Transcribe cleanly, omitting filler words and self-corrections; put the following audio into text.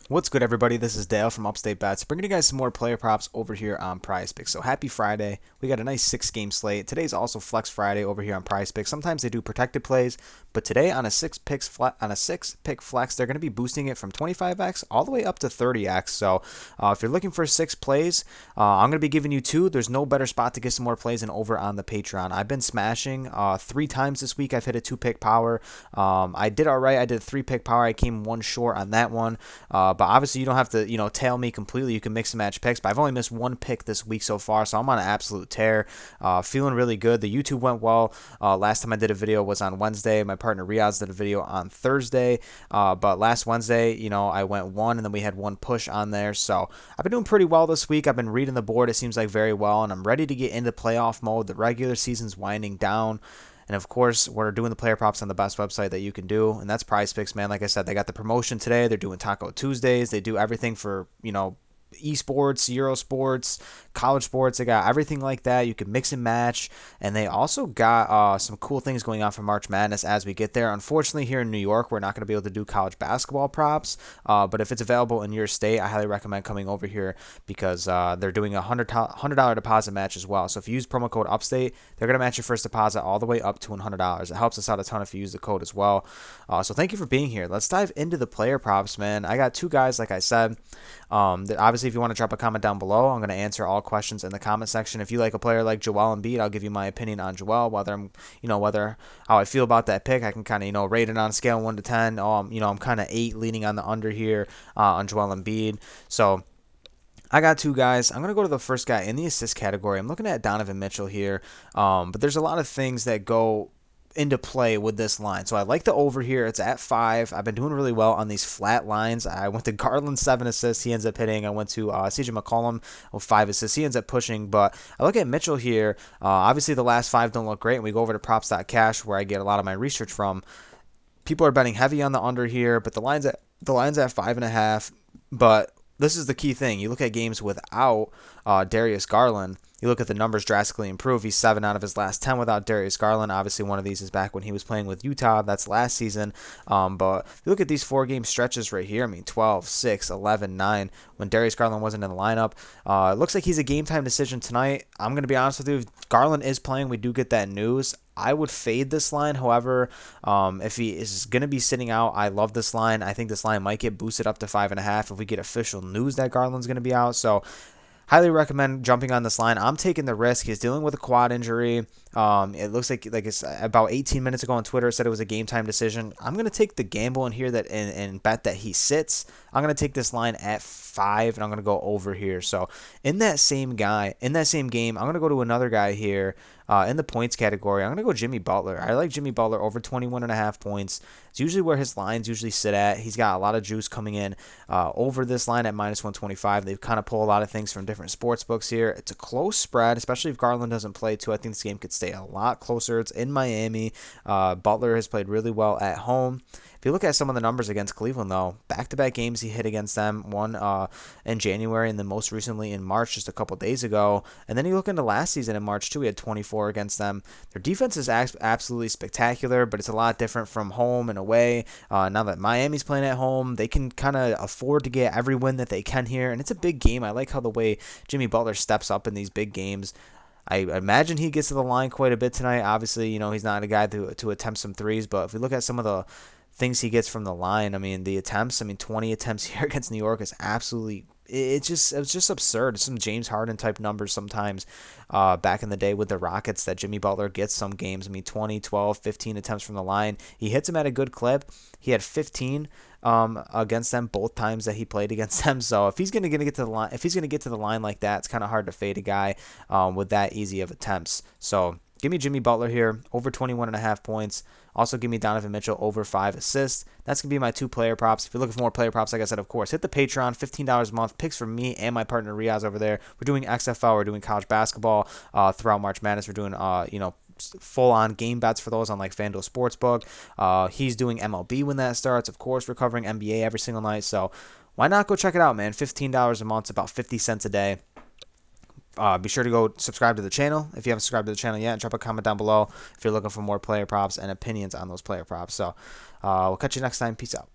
What's good, everybody? This is Dale from Upstate Bets, bringing you guys some more player props over here on PrizePicks. So happy Friday! We got a nice six-game slate. Today's also Flex Friday over here on PrizePicks. Sometimes they do protected plays, but today on a six-pick flex, they're going to be boosting it from 25x all the way up to 30x. So if you're looking for six plays, I'm going to be giving you two. There's no better spot to get some more plays than over on the Patreon. I've been smashing three times this week. I've hit a two-pick power. I did all right. I did a three-pick power. I came one short on that one. But obviously, you don't have to, tail me completely. You can mix and match picks. But I've only missed one pick this week so far, so I'm on an absolute tear. Feeling really good. The YouTube went well. Last time I did a video was on Wednesday. My partner Reoz did a video on Thursday. But last Wednesday, I went one, and then we had one push on there. So I've been doing pretty well this week. I've been reading the board, it seems like, very well, and I'm ready to get into playoff mode. The regular season's winding down. And of course, we're doing the player props on the best website that you can do, and that's PrizePicks, man. Like I said, they got the promotion today. They're doing Taco Tuesdays. They do everything for, esports, Euro sports, college sports. They got everything like that. You can mix and match. And they also got some cool things going on for March Madness as we get there. Unfortunately, here in New York, we're not going to be able to do college basketball props. But if it's available in your state, I highly recommend coming over here because they're doing a $100 deposit match as well. So if you use promo code UPSTATE, they're going to match your first deposit all the way up to $100. It helps us out a ton if you use the code as well. So thank you for being here. Let's dive into the player props, man. I got two guys, like I said. Obviously, if you want to drop a comment down below, I'm going to answer all questions in the comment section. If you like a player like Joel Embiid, I'll give you my opinion on Joel, whether how I feel about that pick. I can kind of, rate it on a scale of 1 to 10. I'm kind of 8 leaning on the under here on Joel Embiid. So I got two guys. I'm going to go to the first guy in the assist category. I'm looking at Donovan Mitchell here, but there's a lot of things that go into play with this line. So I like the over here. It's at 5. I've been doing really well on these flat lines. I went to Garland 7 assists. He ends up hitting. I went to CJ McCollum with 5 assists. He ends up pushing. But I look at Mitchell here. Obviously, the last 5 don't look great. And we go over to props.cash where I get a lot of my research from. People are betting heavy on the under here, but the line's at 5.5. But this is the key thing. You look at games without Darius Garland. You look at the numbers drastically improve. He's 7 out of his last 10 without Darius Garland. Obviously, one of these is back when he was playing with Utah. That's last season. But if you look at these 4-game stretches right here, 12, 6, 11, 9, when Darius Garland wasn't in the lineup. It looks like he's a game-time decision tonight. I'm going to be honest with you. If Garland is playing, we do get that news. I would fade this line. However, if he is going to be sitting out, I love this line. I think this line might get boosted up to 5.5 if we get official news that Garland's going to be out. So highly recommend jumping on this line. I'm taking the risk. He's dealing with a quad injury. It looks like it's about 18 minutes ago on Twitter said it was a game time decision. I'm going to take the gamble in here and bet that he sits. I'm going to take this line at 5 and I'm going to go over here. So in that same game, I'm going to go to another guy here. In the points category, I'm going to go Jimmy Butler. I like Jimmy Butler over 21.5 points. It's usually where his lines usually sit at. He's got a lot of juice coming in over this line at minus 125. They've kind of pulled a lot of things from different sports books here. It's a close spread, especially if Garland doesn't play too. I think this game could stay a lot closer. It's in Miami. Butler has played really well at home. If you look at some of the numbers against Cleveland, though, back-to-back games he hit against them, one in January and then most recently in March just a couple days ago. And then you look into last season in March, too, he had 24 against them. Their defense is absolutely spectacular, but it's a lot different from home and away. Now that Miami's playing at home, they can kind of afford to get every win that they can here, and it's a big game. I like how the way Jimmy Butler steps up in these big games. I imagine he gets to the line quite a bit tonight. Obviously, he's not a guy to attempt some threes, but if we look at some of the things he gets from the line, the attempts, 20 attempts here against New York is absolutely, it's just absurd. Some James Harden type numbers sometimes back in the day with the Rockets that Jimmy Butler gets some games. 20, 12, 15 attempts from the line. He hits them at a good clip. He had 15 against them both times that he played against them. So if he's gonna get to the line like that, it's kind of hard to fade a guy with that easy of attempts. So give me Jimmy Butler here over 21.5 points. Also, give me Donovan Mitchell over 5 assists. That's going to be my 2 player props. If you're looking for more player props, like I said, of course, hit the Patreon, $15 a month. Picks from me and my partner Reoz over there. We're doing XFL. We're doing college basketball throughout March Madness. We're doing, full-on game bets for those on like FanDuel Sportsbook. He's doing MLB when that starts. Of course, we're covering NBA every single night. So why not go check it out, man? $15 a month, about 50 cents a day. Be sure to go subscribe to the channel if you haven't subscribed to the channel yet, and drop a comment down below if you're looking for more player props and opinions on those player props. So we'll catch you next time. Peace out.